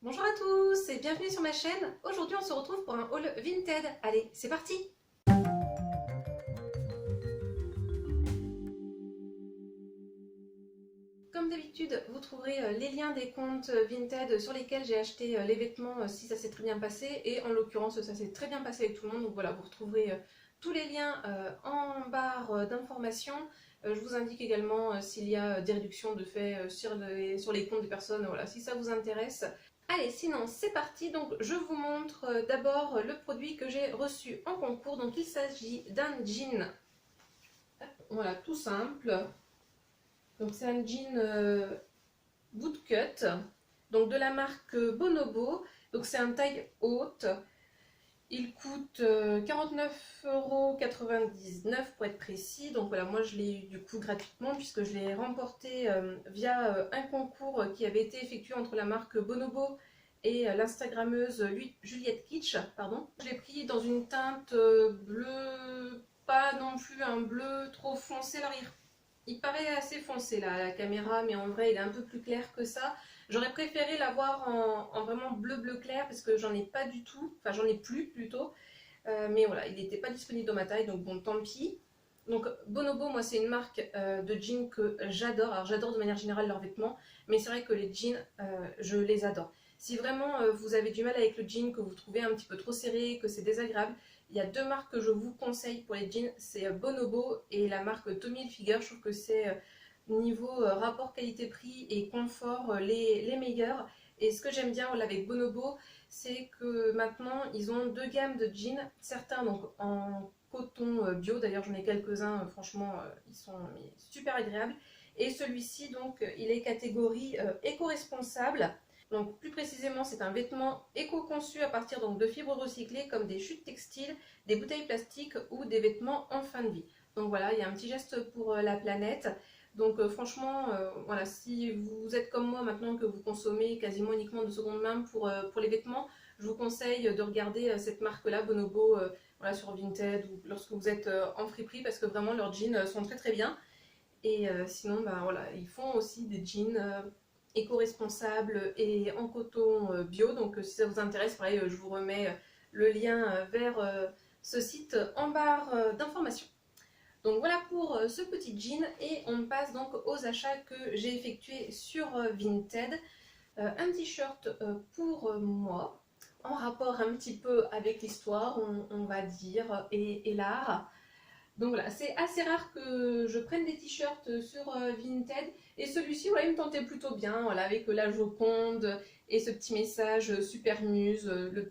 Bonjour à tous et bienvenue sur ma chaîne. Aujourd'hui on se retrouve pour un haul Vinted. Allez, c'est parti! Comme d'habitude, vous trouverez les liens des comptes Vinted sur lesquels j'ai acheté les vêtements si ça s'est très bien passé. Et en l'occurrence, ça s'est très bien passé avec tout le monde. Donc voilà, vous retrouverez tous les liens en barre d'informations. Je vous indique également s'il y a des réductions de fait sur les comptes des personnes. Voilà, si ça vous intéresse. Allez, sinon c'est parti. Donc je vous montre d'abord le produit que j'ai reçu en concours. Donc il s'agit d'un jean. Voilà, tout simple. Donc c'est un jean bootcut, donc de la marque Bonobo. Donc c'est un taille haute. Il coûte 49,99 € pour être précis. Donc voilà, moi je l'ai eu du coup gratuitement puisque je l'ai remporté via un concours qui avait été effectué entre la marque Bonobo et l'instagrammeuse Juliette Kitsch, pardon. Je l'ai pris dans une teinte bleu, pas non plus un bleu trop foncé. Alors il paraît assez foncé là à la caméra, mais en vrai il est un peu plus clair que ça. J'aurais préféré l'avoir en vraiment bleu clair parce que j'en ai pas du tout, enfin j'en ai plus plutôt. Mais voilà, il n'était pas disponible dans ma taille, donc bon, tant pis. Donc Bonobo, moi c'est une marque de jeans que j'adore. Alors j'adore de manière générale leurs vêtements, mais c'est vrai que les jeans, je les adore. Si vraiment vous avez du mal avec le jean, que vous trouvez un petit peu trop serré, que c'est désagréable, il y a deux marques que je vous conseille pour les jeans, c'est Bonobo et la marque Tommy Hilfiger. Je trouve que c'est niveau rapport qualité-prix et confort les meilleurs. Et ce que j'aime bien avec Bonobo, c'est que maintenant ils ont deux gammes de jeans, certains donc en coton bio, d'ailleurs j'en ai quelques-uns, franchement ils sont super agréables, et celui-ci donc il est catégorie éco-responsable. Donc plus précisément c'est un vêtement éco-conçu à partir donc de fibres recyclées comme des chutes textiles, des bouteilles plastiques ou des vêtements en fin de vie. Donc voilà, il y a un petit geste pour la planète. Donc franchement, voilà, si vous êtes comme moi maintenant que vous consommez quasiment uniquement de seconde main pour les vêtements, je vous conseille de regarder cette marque-là, Bonobo, voilà, sur Vinted ou lorsque vous êtes en friperie, parce que vraiment leurs jeans sont très très bien. Et sinon, bah, voilà, ils font aussi des jeans éco-responsables et en coton bio. Donc si ça vous intéresse, pareil, je vous remets le lien vers ce site en barre d'informations. Donc voilà pour ce petit jean, et on passe donc aux achats que j'ai effectués sur Vinted. Un t-shirt pour moi, en rapport un petit peu avec l'histoire, on va dire, et l'art. Donc voilà, c'est assez rare que je prenne des t-shirts sur Vinted, et celui-ci, voilà, il me tentait plutôt bien, voilà, avec la Joconde et ce petit message super muse, la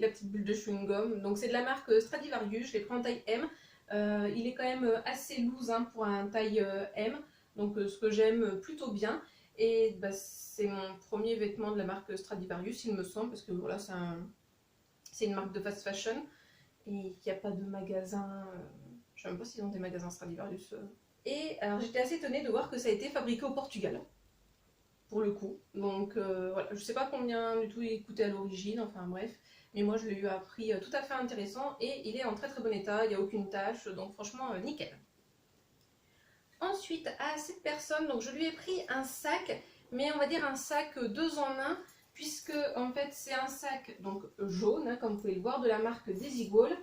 petite bulle de chewing-gum. Donc c'est de la marque Stradivarius, je l'ai pris en taille M. Il est quand même assez loose hein, pour un taille M, donc ce que j'aime plutôt bien. Et bah, c'est mon premier vêtement de la marque Stradivarius, il me semble, parce que voilà, c'est une marque de fast fashion et il n'y a pas de magasin. Je ne sais même pas s'ils ont des magasins Stradivarius. Et alors j'étais assez étonnée de voir que ça a été fabriqué au Portugal, pour le coup. Donc voilà, je sais pas combien du tout il coûtait à l'origine, enfin bref. Mais moi je l'ai eu à prix tout à fait intéressant et il est en très très bon état, il n'y a aucune tache, donc franchement nickel. Ensuite, à cette personne, donc je lui ai pris un sac, mais on va dire un sac deux en un, puisque en fait c'est un sac donc jaune, hein, comme vous pouvez le voir, de la marque Desigual.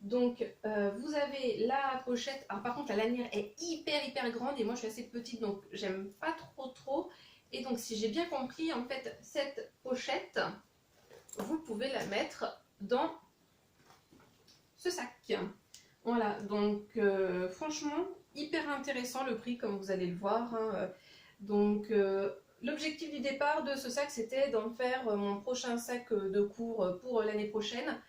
Donc vous avez la pochette, alors par contre la lanière est hyper grande et moi je suis assez petite donc j'aime pas trop. Et donc si j'ai bien compris, en fait cette pochette, vous pouvez la mettre dans ce sac. Voilà, donc franchement, hyper intéressant le prix comme vous allez le voir. Hein. Donc l'objectif du départ de ce sac, c'était d'en faire mon prochain sac de cours pour l'année prochaine.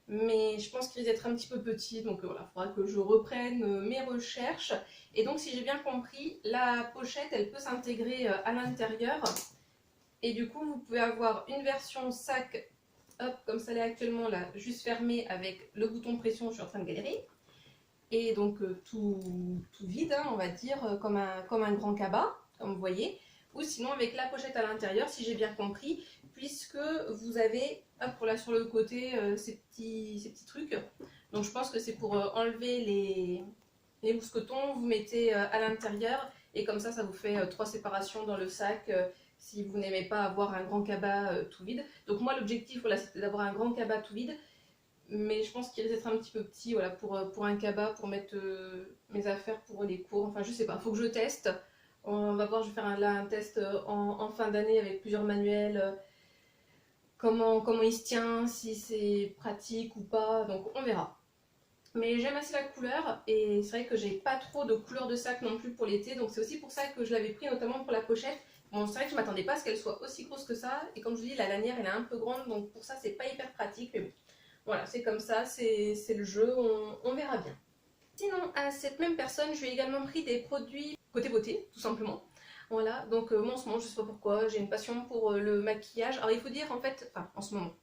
Mais je pense qu'il risque d'être un petit peu petit, donc voilà, il faudra que je reprenne mes recherches. Et donc si j'ai bien compris, la pochette, elle peut s'intégrer à l'intérieur. Et du coup, vous pouvez avoir une version sac, hop, comme ça l'est actuellement, là, juste fermée avec le bouton pression, je suis en train de galérer. Et donc tout vide, hein, on va dire, comme un grand cabas, comme vous voyez. Ou sinon avec la pochette à l'intérieur, si j'ai bien compris, puisque vous avez, hop, là sur le côté, ces petits trucs. Donc je pense que c'est pour enlever les mousquetons, vous mettez à l'intérieur, et comme ça vous fait trois séparations dans le sac, si vous n'aimez pas avoir un grand cabas tout vide. Donc moi l'objectif voilà, c'était d'avoir un grand cabas tout vide, mais je pense qu'il risque d'être un petit peu petit voilà, pour un cabas, pour mettre mes affaires pour les cours. Enfin je sais pas, faut que je teste. On va voir, je vais faire là un test en fin d'année avec plusieurs manuels, comment il se tient, si c'est pratique ou pas, donc on verra. Mais j'aime assez la couleur et c'est vrai que j'ai pas trop de couleurs de sac non plus pour l'été, donc c'est aussi pour ça que je l'avais pris notamment pour la pochette. Bon, c'est vrai que je m'attendais pas à ce qu'elle soit aussi grosse que ça, et comme je vous dis, la lanière elle est un peu grande, donc pour ça c'est pas hyper pratique, mais bon, voilà, c'est comme ça, c'est le jeu, on verra bien. Sinon, à cette même personne, je lui ai également pris des produits côté beauté, tout simplement. Voilà, donc moi en ce moment, je sais pas pourquoi, j'ai une passion pour le maquillage. Alors il faut dire en fait, enfin en ce moment,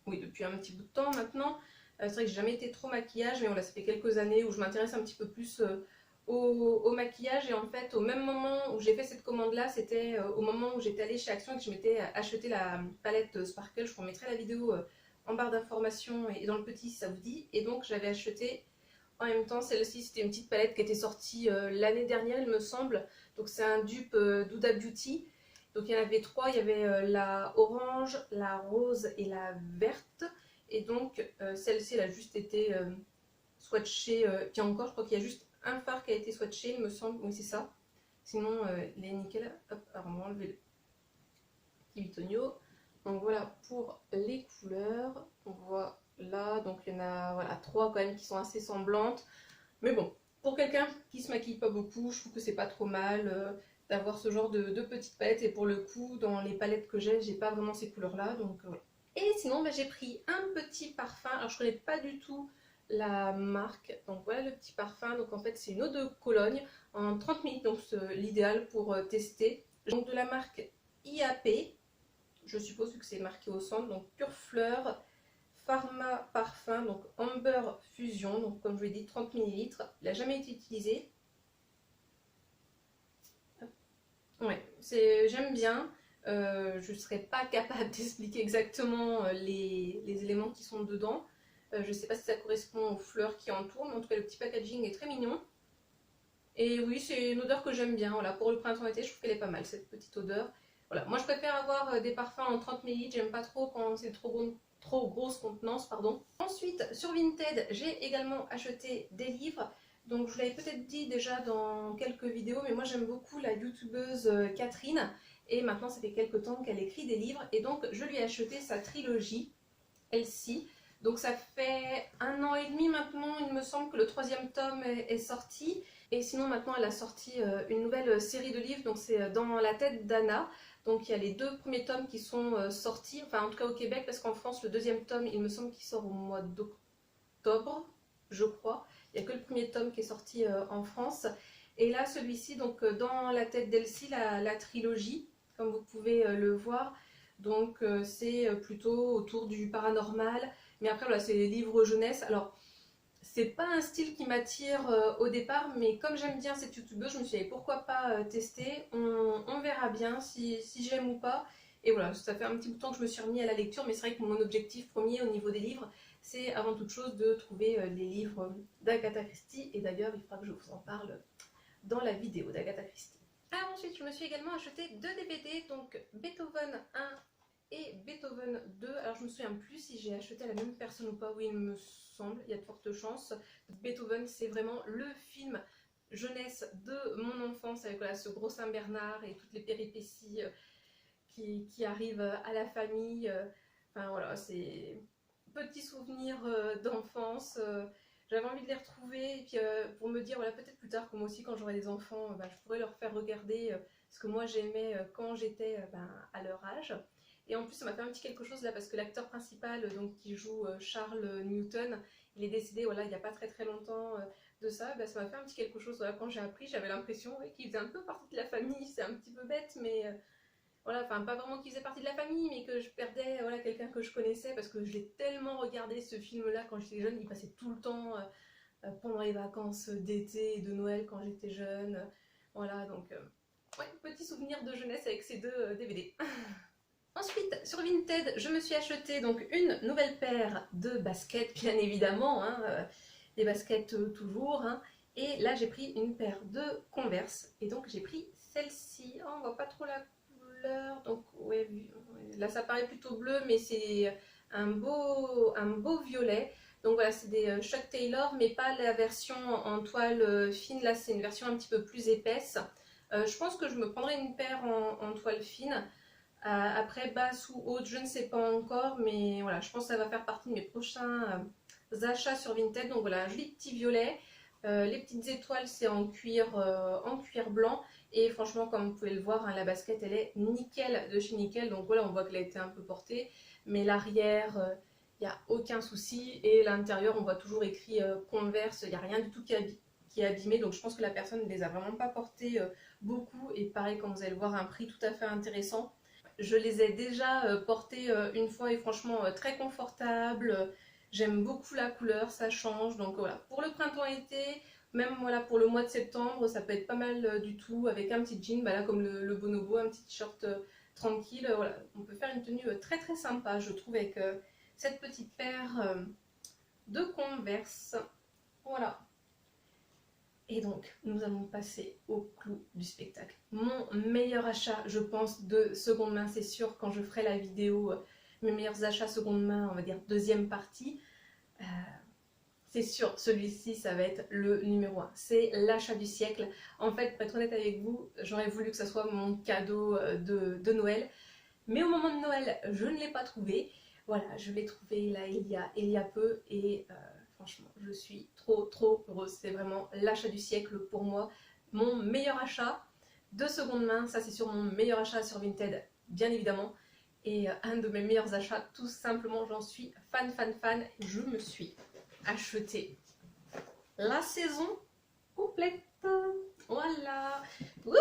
oui, depuis un petit bout de temps maintenant. C'est vrai que j'ai jamais été trop maquillage, mais voilà, ça fait quelques années où je m'intéresse un petit peu plus au maquillage. Et en fait, au même moment où j'ai fait cette commande-là, c'était au moment où j'étais allée chez Action et que je m'étais acheté la palette Sparkle. Je vous remettrai la vidéo en barre d'informations et dans le petit si ça vous dit. Et donc, j'avais acheté en même temps celle-ci. C'était une petite palette qui était sortie l'année dernière, il me semble. Donc, c'est un dupe d'Huda Beauty. Donc il y en avait trois, il y avait la orange, la rose et la verte. Et donc celle-ci elle a juste été swatchée, puis encore je crois qu'il y a juste un fard qui a été swatché il me semble, oui c'est ça. Sinon il est nickel, hop, alors on va enlever le petit bitonio. Donc voilà pour les couleurs, on voit là, donc il y en a voilà, trois quand même qui sont assez semblantes. Mais bon, pour quelqu'un qui se maquille pas beaucoup, je trouve que c'est pas trop mal d'avoir ce genre de petites palettes. Et pour le coup, dans les palettes que j'ai pas vraiment ces couleurs-là. Donc voilà. Et sinon, bah, j'ai pris un petit parfum. Alors je connais pas du tout la marque. Donc voilà le petit parfum. Donc en fait, c'est une eau de Cologne en 30 minutes. Donc c'est l'idéal pour tester. Donc de la marque IAP. Je suppose que c'est marqué au centre. Donc pure fleur. Pharma Parfum, donc Amber Fusion, donc comme je vous l'ai dit, 30 ml. Il n'a jamais été utilisé. Ouais, j'aime bien. Je ne serais pas capable d'expliquer exactement les éléments qui sont dedans. Je ne sais pas si ça correspond aux fleurs qui entourent, mais en tout cas, le petit packaging est très mignon. Et oui, c'est une odeur que j'aime bien. Voilà, pour le printemps-été, je trouve qu'elle est pas mal, cette petite odeur. Voilà, moi je préfère avoir des parfums en 30 ml. J'aime pas trop quand c'est trop grosse contenance, pardon. Ensuite, sur Vinted, j'ai également acheté des livres. Donc je vous l'avais peut-être dit déjà dans quelques vidéos, mais moi j'aime beaucoup la youtubeuse Catherine. Et maintenant ça fait quelques temps qu'elle écrit des livres. Et donc je lui ai acheté sa trilogie, elle-ci. Donc ça fait 1 an et demi maintenant, il me semble que le troisième tome est sorti. Et sinon maintenant elle a sorti une nouvelle série de livres, donc c'est Dans la tête d'Anna. Donc il y a les 2 premiers tomes qui sont sortis, enfin en tout cas au Québec, parce qu'en France le deuxième tome il me semble qu'il sort au mois d'octobre, je crois. Il n'y a que le premier tome qui est sorti en France. Et là celui-ci, donc Dans la tête d'Elsie, la trilogie, comme vous pouvez le voir. Donc c'est plutôt autour du paranormal. Mais après voilà, c'est les livres jeunesse. Alors c'est pas un style qui m'attire au départ, mais comme j'aime bien cette youtubeuse, je me suis dit pourquoi pas tester. On verra bien si j'aime ou pas. Et voilà, ça fait un petit bout de temps que je me suis remis à la lecture, mais c'est vrai que mon objectif premier au niveau des livres, c'est avant toute chose de trouver les livres d'Agatha Christie. Et d'ailleurs, il faudra que je vous en parle dans la vidéo d'Agatha Christie. Ah, ensuite, je me suis également acheté 2 DVD, donc Beethoven 1 et Beethoven 2. Alors je me souviens plus si j'ai acheté à la même personne ou pas. Oui, il me semble, il y a de fortes chances. Beethoven, c'est vraiment le film jeunesse de mon enfance, avec voilà, ce gros Saint-Bernard et toutes les péripéties qui arrivent à la famille. Enfin voilà, c'est petits souvenirs d'enfance. J'avais envie de les retrouver et puis pour me dire voilà, peut-être plus tard que moi aussi quand j'aurai des enfants, je pourrais leur faire regarder ce que moi j'aimais quand j'étais à leur âge. Et en plus ça m'a fait un petit quelque chose là parce que l'acteur principal donc, qui joue Charles Newton, il est décédé voilà, il n'y a pas très longtemps de ça. Ça m'a fait un petit quelque chose voilà, quand j'ai appris, j'avais l'impression qu'il faisait un peu partie de la famille. C'est un petit peu bête mais voilà, enfin pas vraiment qu'il faisait partie de la famille, mais que je perdais voilà, quelqu'un que je connaissais parce que je l'ai tellement regardé ce film-là quand j'étais jeune. Il passait tout le temps pendant les vacances d'été et de Noël quand j'étais jeune. Voilà, donc ouais, petit souvenir de jeunesse avec ces 2 DVD. Ensuite, sur Vinted, je me suis acheté donc une nouvelle paire de baskets, bien évidemment, hein, des baskets toujours. Hein, et là, j'ai pris une paire de Converse, et donc j'ai pris celle-ci. Oh, on voit pas trop la couleur. Donc ouais, là ça paraît plutôt bleu, mais c'est un beau violet. Donc voilà, c'est des Chuck Taylor, mais pas la version en toile fine. Là, c'est une version un petit peu plus épaisse. Je pense que je me prendrai une paire en toile fine. Après, basse ou haute, je ne sais pas encore, mais voilà, je pense que ça va faire partie de mes prochains achats sur Vinted. Donc voilà, un joli petit violet. Les petites étoiles, c'est en cuir blanc. Et franchement, comme vous pouvez le voir, hein, la basket, elle est nickel de chez Nickel. Donc voilà, on voit qu'elle a été un peu portée. Mais l'arrière, il n'y a aucun souci. Et l'intérieur, on voit toujours écrit Converse. Il n'y a rien du tout qui est abîmé. Donc je pense que la personne ne les a vraiment pas portés beaucoup. Et pareil, comme vous allez le voir, un prix tout à fait intéressant. Je les ai déjà portés une fois et franchement très confortables. J'aime beaucoup la couleur, ça change. Donc voilà, pour le printemps-été, même voilà pour le mois de septembre, ça peut être pas mal du tout avec un petit jean, bah là comme le bonobo, un petit t-shirt tranquille. Voilà, on peut faire une tenue très très sympa, je trouve, avec cette petite paire de Converse. Voilà. Et donc, nous allons passer au clou du spectacle. Mon meilleur achat, je pense, de seconde main, c'est sûr, quand je ferai la vidéo, mes meilleurs achats seconde main, on va dire deuxième partie, c'est sûr, celui-ci, ça va être le numéro 1. C'est l'achat du siècle. En fait, pour être honnête avec vous, j'aurais voulu que ça soit mon cadeau de Noël. Mais au moment de Noël, je ne l'ai pas trouvé. Voilà, je l'ai trouvé là il y a peu et franchement, je suis trop heureuse. C'est vraiment l'achat du siècle pour moi. Mon meilleur achat de seconde main, ça c'est sur mon meilleur achat sur Vinted, bien évidemment. Et un de mes meilleurs achats, tout simplement, j'en suis fan. Je me suis acheté la saison complète. Voilà. Oups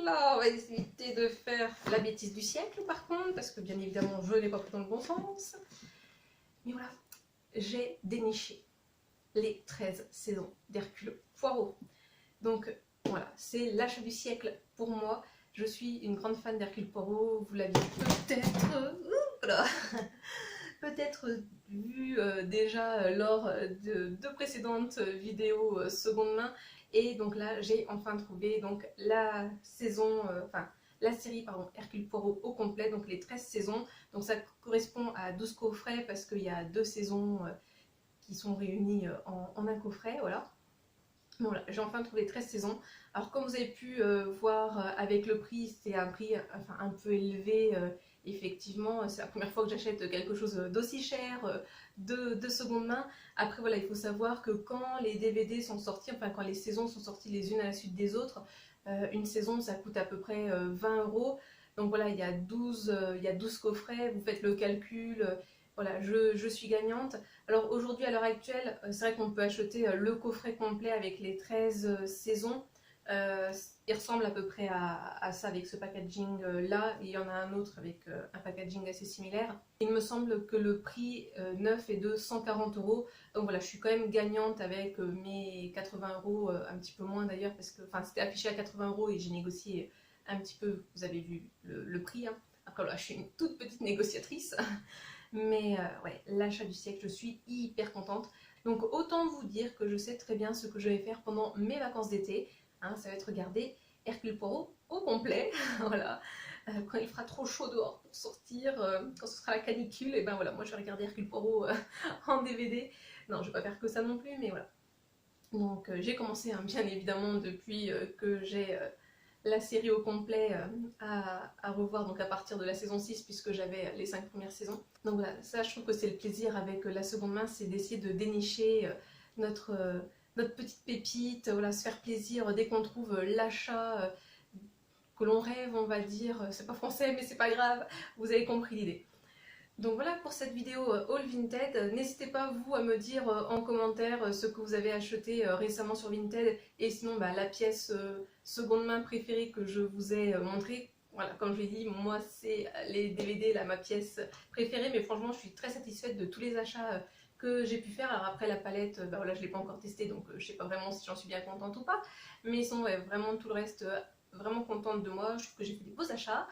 là, on va éviter de faire la bêtise du siècle par contre, parce que bien évidemment je n'ai pas pris dans le bon sens. Mais voilà, j'ai déniché les 13 saisons d'Hercule Poirot. Donc voilà, c'est l'achat du siècle pour moi. Je suis une grande fan d'Hercule Poirot, vous l'aviez peut-être vu déjà lors de précédentes vidéos seconde main. Et donc là, j'ai enfin trouvé donc la saison, la série pardon, Hercule Poirot au complet, donc les 13 saisons. Donc ça correspond à 12 coffrets parce qu'il y a 2 saisons qui sont réunies en un coffret, voilà. Voilà, j'ai enfin trouvé 13 saisons. Alors comme vous avez pu voir avec le prix, c'est un prix un peu élevé. Effectivement, c'est la première fois que j'achète quelque chose d'aussi cher de seconde main. Après voilà, il faut savoir que quand les DVD sont sortis, enfin quand les saisons sont sorties les unes à la suite des autres, une saison ça coûte à peu près 20 €. Donc voilà, il y a 12 coffrets, vous faites le calcul. Voilà, je suis gagnante. Alors aujourd'hui, à l'heure actuelle, c'est vrai qu'on peut acheter le coffret complet avec les 13 saisons. Il ressemble à peu près à ça avec ce packaging là. Il y en a un autre avec un packaging assez similaire. Il me semble que le prix neuf est de 140 €. Donc voilà, je suis quand même gagnante avec mes 80 €, un petit peu moins d'ailleurs, parce que c'était affiché à 80 € et j'ai négocié un petit peu, vous avez vu le prix. Hein. Après voilà, je suis une toute petite négociatrice. Mais ouais, l'achat du siècle, je suis hyper contente. Donc autant vous dire que je sais très bien ce que je vais faire pendant mes vacances d'été. Hein, ça va être regarder Hercule Poirot au complet. Voilà. Quand il fera trop chaud dehors pour sortir, quand ce sera la canicule, et ben voilà, moi je vais regarder Hercule Poirot en DVD. Non, je vais pas faire que ça non plus, mais voilà. Donc j'ai commencé hein, bien évidemment depuis que j'ai la série au complet à revoir donc à partir de la saison 6 puisque j'avais les 5 premières saisons. Donc voilà, ça je trouve que c'est le plaisir avec la seconde main, c'est d'essayer de dénicher notre petite pépite, voilà, se faire plaisir dès qu'on trouve l'achat que l'on rêve, on va dire. C'est pas français mais c'est pas grave, vous avez compris l'idée. Donc voilà pour cette vidéo All Vinted. N'hésitez pas vous à me dire en commentaire ce que vous avez acheté récemment sur Vinted et sinon la pièce seconde main préférée que je vous ai montrée. Voilà, comme je l'ai dit, moi c'est les DVD, là, ma pièce préférée, mais franchement je suis très satisfaite de tous les achats que j'ai pu faire. Alors après la palette, voilà, je ne l'ai pas encore testée donc je sais pas vraiment si j'en suis bien contente ou pas, mais sinon ouais, vraiment tout le reste, vraiment contente de moi, je trouve que j'ai fait des beaux achats.